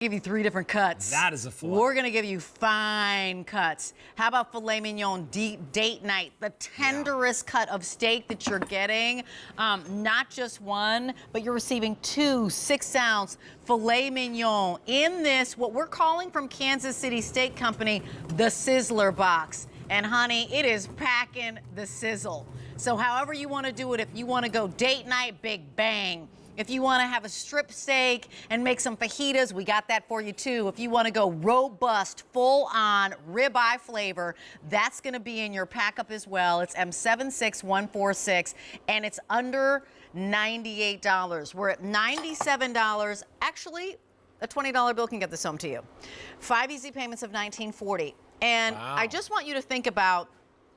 Give you 3 different cuts. That is a filet. We're gonna give you fine cuts. How about filet mignon date night? The tenderest cut of steak that you're getting. Not just one, but you're receiving 2 6-ounce filet mignon in this, what we're calling from Kansas City Steak Company, the Sizzler box. And honey, it is packing the sizzle. So however you wanna do it, if you wanna go date night, big bang. If you want to have a strip steak and make some fajitas, we got that for you too. If you want to go robust, full-on ribeye flavor, that's going to be in your pack-up as well. It's M76146, and it's under $98. We're at $97. Actually, a $20 bill can get this home to you. 5 easy payments of $19.40. And wow. I just want you to think about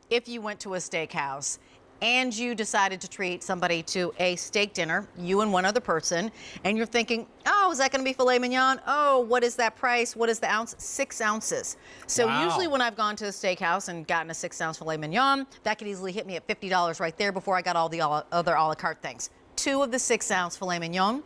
if you went to a steakhouse and you decided to treat somebody to a steak dinner, you and one other person, and you're thinking, oh, is that gonna be filet mignon? Oh, what is that price? What is the ounce? 6 ounces. So wow. usually when I've gone to a steakhouse and gotten a 6-ounce filet mignon, that could easily hit me at $50 right there before I got all the other a la carte things. 2 of the 6-ounce filet mignon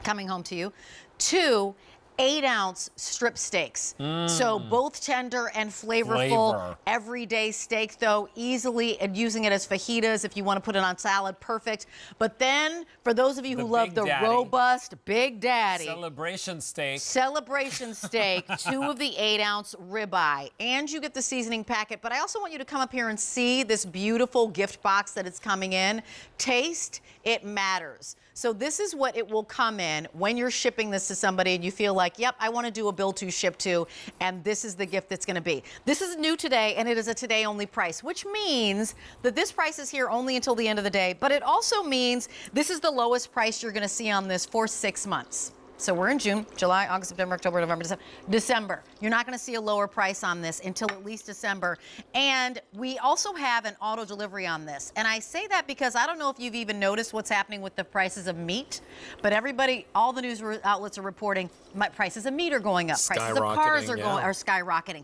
coming home to you. 2 8-ounce strip steaks. So both tender and flavorful. Everyday steak though, easily, and using it as fajitas if you want to put it on salad, perfect. But then for those of you who love the robust Big Daddy celebration steak. 2 of the 8-ounce ribeye, and you get the seasoning packet. But I also want you to come up here and see this beautiful gift box that it's coming in. Taste, it matters. So this is what it will come in when you're shipping this to somebody and you feel like, yep, I want to do a bill to ship to, and this is the gift that's going to be. This is new today, and it is a today only price, which means that this price is here only until the end of the day, but it also means this is the lowest price you're going to see on this for 6 months. So we're in June, July, August, September, October, November, December. You're not going to see a lower price on this until at least December. And we also have an auto delivery on this. And I say that because I don't know if you've even noticed what's happening with the prices of meat, but everybody, all the news outlets are reporting prices of meat are going up. Prices of cars are skyrocketing.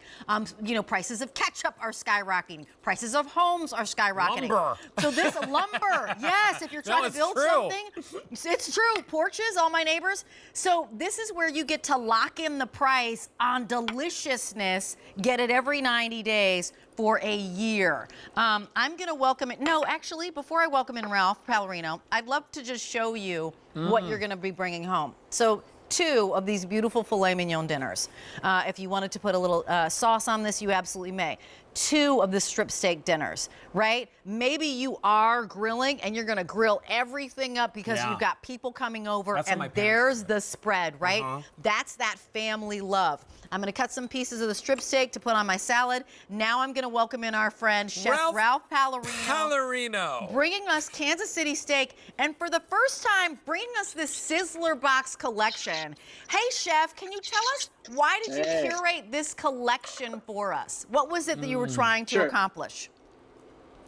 You know, prices of ketchup are skyrocketing. Prices of homes are skyrocketing. Lumber. So this lumber, yes, if you're trying to build something, it's true. Porches, all my neighbors. So this is where you get to lock in the price on deliciousness. Get it every 90 days for a year. I'm going to welcome it. No, actually, before I welcome in Ralph Pallarino, I'd love to just show you what you're going to be bringing home. So 2 of these beautiful filet mignon dinners. If you wanted to put a little sauce on this, you absolutely may. 2 of the strip steak dinners, right? Maybe you are grilling and you're gonna grill everything up because you've got people coming over, and there's the spread, right? That's that family love. I'm gonna cut some pieces of the strip steak to put on my salad. Now I'm gonna welcome in our friend, Chef Ralph Pallarino. Bringing us Kansas City steak, and for the first time, bringing us this Sizzler box collection. Hey, Chef, can you tell us, why did you curate this collection for us? What was it that you were trying to accomplish?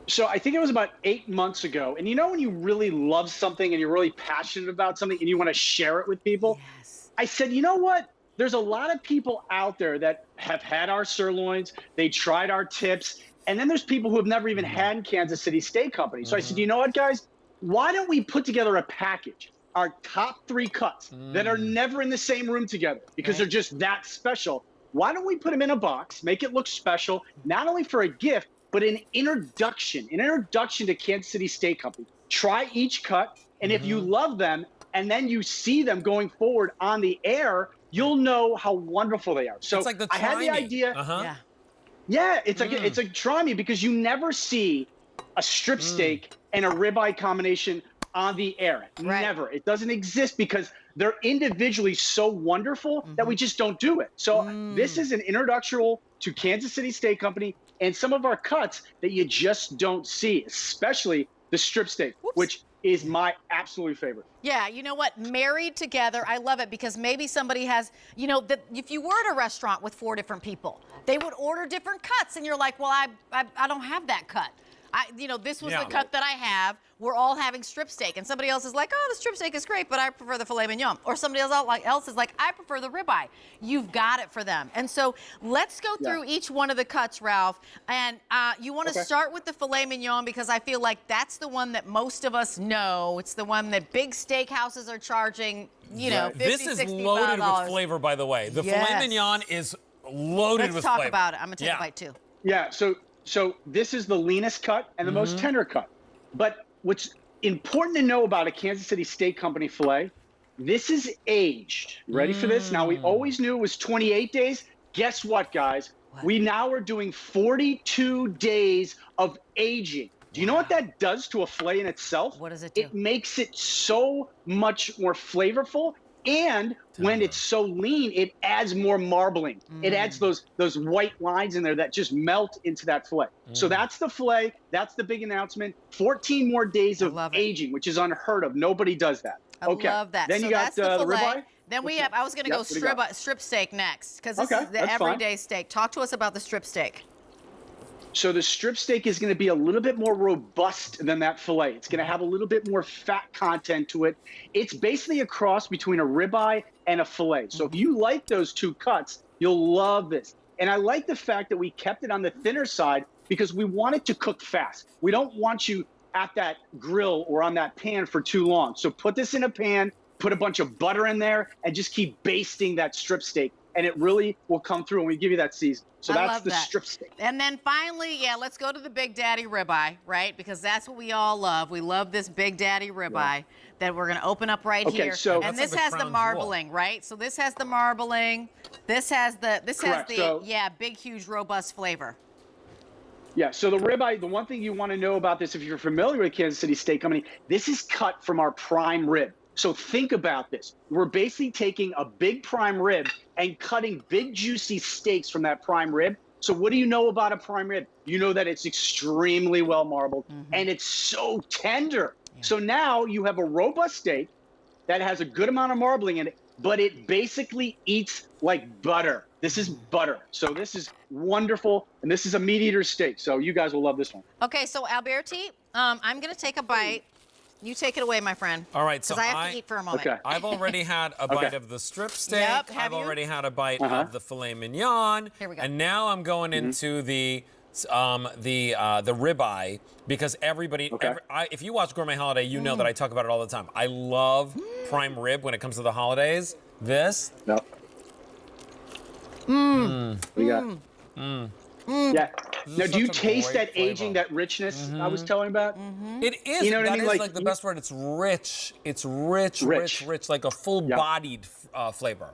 So I think it was about 8 months ago. And you know when you really love something and you're really passionate about something and you want to share it with people? Yes. I said, you know what? There's a lot of people out there that have had our sirloins, they tried our tips, and then there's people who have never even had Kansas City Steak Company. So I said, you know what, guys? Why don't we put together a package? Our top 3 cuts that are never in the same room together because they're just that special. Why don't we put them in a box, make it look special, not only for a gift, but an introduction to Kansas City Steak Company. Try each cut, and if you love them, and then you see them going forward on the air, you'll know how wonderful they are. So it's like the I had the idea. Yeah, it's like it's a try me, because you never see a strip steak and a ribeye combination on the air. Never. It doesn't exist because they're individually so wonderful that we just don't do it. So this is an introduction to Kansas City Steak Company and some of our cuts that you just don't see, especially the strip steak, which is my absolute favorite. Yeah, you know what? Married together, I love it, because maybe somebody has, you know, that if you were at a restaurant with 4 different people, they would order different cuts, and you're like, well, I don't have that cut. This was the cut that I have. We're all having strip steak, and somebody else is like, oh, the strip steak is great, but I prefer the filet mignon. Or somebody else is like, I prefer the ribeye. You've got it for them. And so let's go through each one of the cuts, Ralph. And you want to start with the filet mignon because I feel like that's the one that most of us know. It's the one that big steakhouses are charging, $50, This is loaded with flavor, by the way. The filet mignon is loaded with flavor. Let's talk about it. I'm going to take a bite, too. Yeah, so this is the leanest cut and the most tender cut. But what's important to know about a Kansas City Steak Company filet, this is aged. Ready for this? Now, we always knew it was 28 days. Guess what, guys? We now are doing 42 days of aging. Do you know what that does to a filet in itself? What does it do? It makes it so much more flavorful. And when it's so lean, it adds more marbling. It adds those white lines in there that just melt into that filet. So that's the filet. That's the big announcement. 14 more days of aging, which is unheard of. Nobody does that. I love that. Then so you got that's the ribeye. Then we have, I was going to go strip steak next because this is the that's everyday steak. Talk to us about the strip steak. So the strip steak is going to be a little bit more robust than that filet. It's going to have a little bit more fat content to it. It's basically a cross between a ribeye and a filet. So if you like those two cuts, you'll love this. And I like the fact that we kept it on the thinner side because we want it to cook fast. We don't want you at that grill or on that pan for too long. So put this in a pan, put a bunch of butter in there, and just keep basting that strip steak. And it really will come through when we give you that season. So that's the strip steak. And then finally, let's go to the Big Daddy ribeye, right? Because that's what we all love. We love this Big Daddy ribeye that we're going to open up right here. So and this has the marbling, right? So this has the marbling. This has the big, huge, robust flavor. Yeah, so the ribeye, the one thing you want to know about this, if you're familiar with Kansas City Steak Company, this is cut from our prime rib. So think about this. We're basically taking a big prime rib and cutting big, juicy steaks from that prime rib. So what do you know about a prime rib? You know that it's extremely well marbled and it's so tender. So now you have a robust steak that has a good amount of marbling in it, but it basically eats like butter. This is butter. So this is wonderful. And this is a meat eater steak. So you guys will love this one. Okay, so Alberti, I'm going to take a bite. You take it away, my friend. All right, so because I have to eat for a moment. Okay. I've already had a bite of the strip steak. Yep, I've already had a bite of the filet mignon. Here we go. And now I'm going into the ribeye because everybody. If you watch Gourmet Holiday, you know that I talk about it all the time. I love prime rib when it comes to the holidays. This. Yep. We got. Yeah. Now, do you taste that aging, that richness I was telling about? It is. You know what that I mean? is like the best word. It's rich. It's rich, like a full-bodied flavor.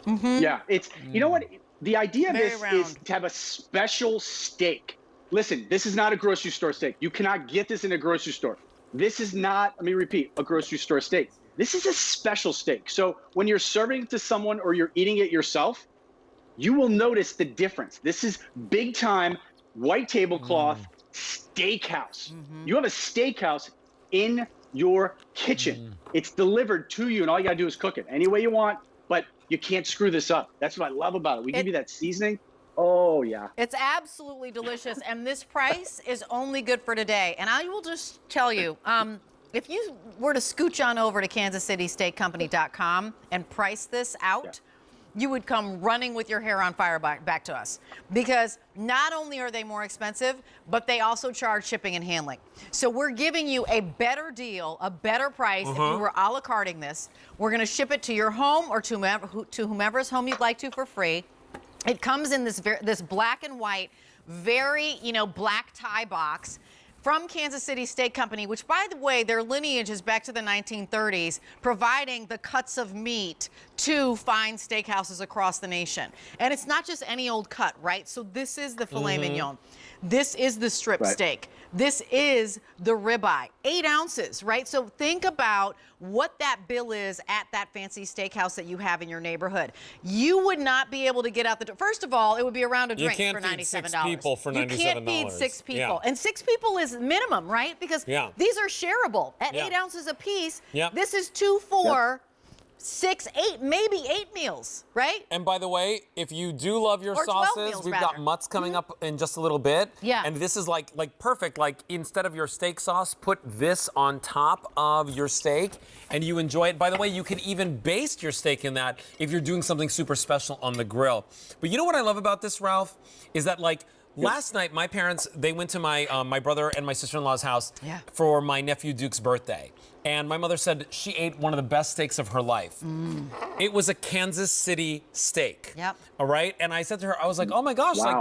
Yeah. It's. You know what? The idea of this is to have a special steak. Listen, this is not a grocery store steak. You cannot get this in a grocery store. This is not, let me repeat, a grocery store steak. This is a special steak. So when you're serving it to someone or you're eating it yourself, you will notice the difference. This is big time white tablecloth steakhouse. You have a steakhouse in your kitchen. It's delivered to you, and all you gotta do is cook it any way you want, but you can't screw this up. That's what I love about it. We give you that seasoning. Oh, yeah. It's absolutely delicious, and this price is only good for today. And I will just tell you, if you were to scooch on over to kansascitysteakcompany.com and price this out, you would come running with your hair on fire back to us. Because not only are they more expensive, but they also charge shipping and handling. So we're giving you a better deal, a better price if you were a la carting this. We're gonna ship it to your home or to whomever's home you'd like to for free. It comes in this black and white, very, black tie box from Kansas City Steak Company, which, by the way, their lineage is back to the 1930s, providing the cuts of meat to fine steakhouses across the nation. And it's not just any old cut, right? So this is the filet mignon. This is the strip steak. This is the ribeye, 8 ounces, right? So think about what that bill is at that fancy steakhouse that you have in your neighborhood. You would not be able to get out the door. First of all, it would be around a drink for $97. You can't feed 6 people for $97. You can't feed 6 people. And 6 people is minimum, right? Because these are shareable at 8 ounces a piece. This is 2 for 6, 8, maybe 8 meals, right? And by the way, if you do love your Or 12 sauces, meals, we've rather. got mutts coming up in just a little bit. Yeah. And this is like perfect. Like instead of your steak sauce, put this on top of your steak and you enjoy it. By the way, you can even baste your steak in that if you're doing something super special on the grill. But you know what I love about this, Ralph? Is that like last night, my parents, they went to my brother and my sister-in-law's house for my nephew Duke's birthday. And my mother said she ate one of the best steaks of her life. It was a Kansas City steak. Yep. All right. And I said to her, I was like, oh my gosh, Wow.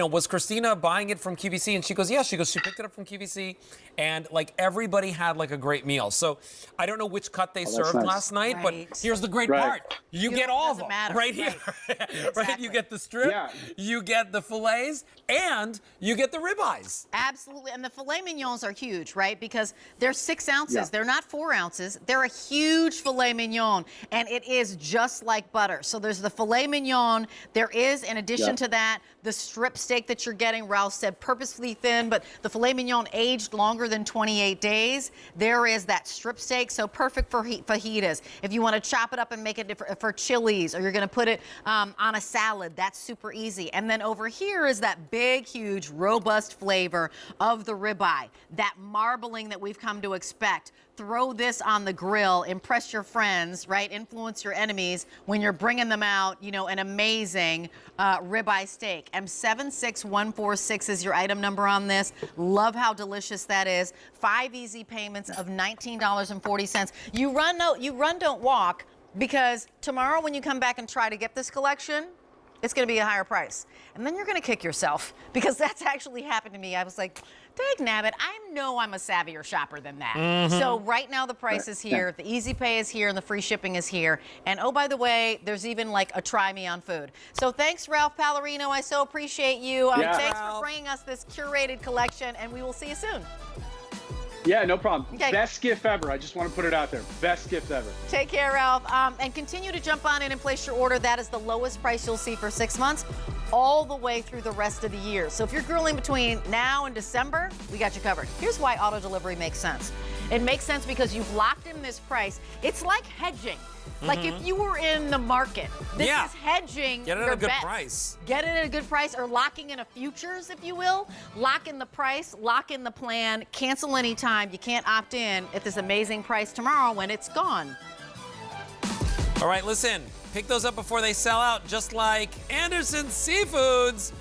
was Christina buying it from QVC? And she goes, yeah. She goes, she picked it up from QVC, and like everybody had like a great meal. So I don't know which cut they served nice. last night, Right. but here's the great Right. part: you get all of them doesn't matter. right here, right? Exactly. You get the strip, Yeah. you get the fillets, and you get the ribeyes. Absolutely. And the filet mignons are huge, right? Because they're 6 ounces. Yeah. They're not 4 ounces. They're a huge filet mignon. And it is just like butter. So there's the filet mignon. There is, in addition to that, the strip steak that you're getting. Ralph said purposefully thin, but the filet mignon aged longer than 28 days. There is that strip steak. So perfect for fajitas. If you want to chop it up and make it for chilies, or you're going to put it on a salad, that's super easy. And then over here is that big, huge, robust flavor of the ribeye, that marbling that we've come to expect. Throw this on the grill, impress your friends, right? Influence your enemies when you're bringing them out, an amazing ribeye steak. M76146 is your item number on this. Love how delicious that is. 5 easy payments of $19.40. You run, don't walk, because tomorrow when you come back and try to get this collection, it's going to be a higher price. And then you're going to kick yourself, because that's actually happened to me. I was like, dang nabbit, I know I'm a savvier shopper than that. So right now the price is here, the easy pay is here, and the free shipping is here. And oh, by the way, there's even like a try me on food. So thanks, Ralph Pallarino. I so appreciate you. Thanks for bringing us this curated collection, and we will see you soon. Yeah, no problem. Okay. Best gift ever. I just want to put it out there. Best gift ever. Take care, Ralph. And continue to jump on in and place your order. That is the lowest price you'll see for 6 months, all the way through the rest of the year. So if you're grilling between now and December, we got you covered. Here's why auto delivery makes sense. It makes sense because you've locked in this price. It's like hedging. Like if you were in the market, this is hedging Get it your at a good bets. price. Get it at a good price, or locking in a futures, if you will. Lock in the price, lock in the plan, cancel anytime. You can't opt in at this amazing price tomorrow when it's gone. All right, listen, pick those up before they sell out, just like Anderson Seafoods.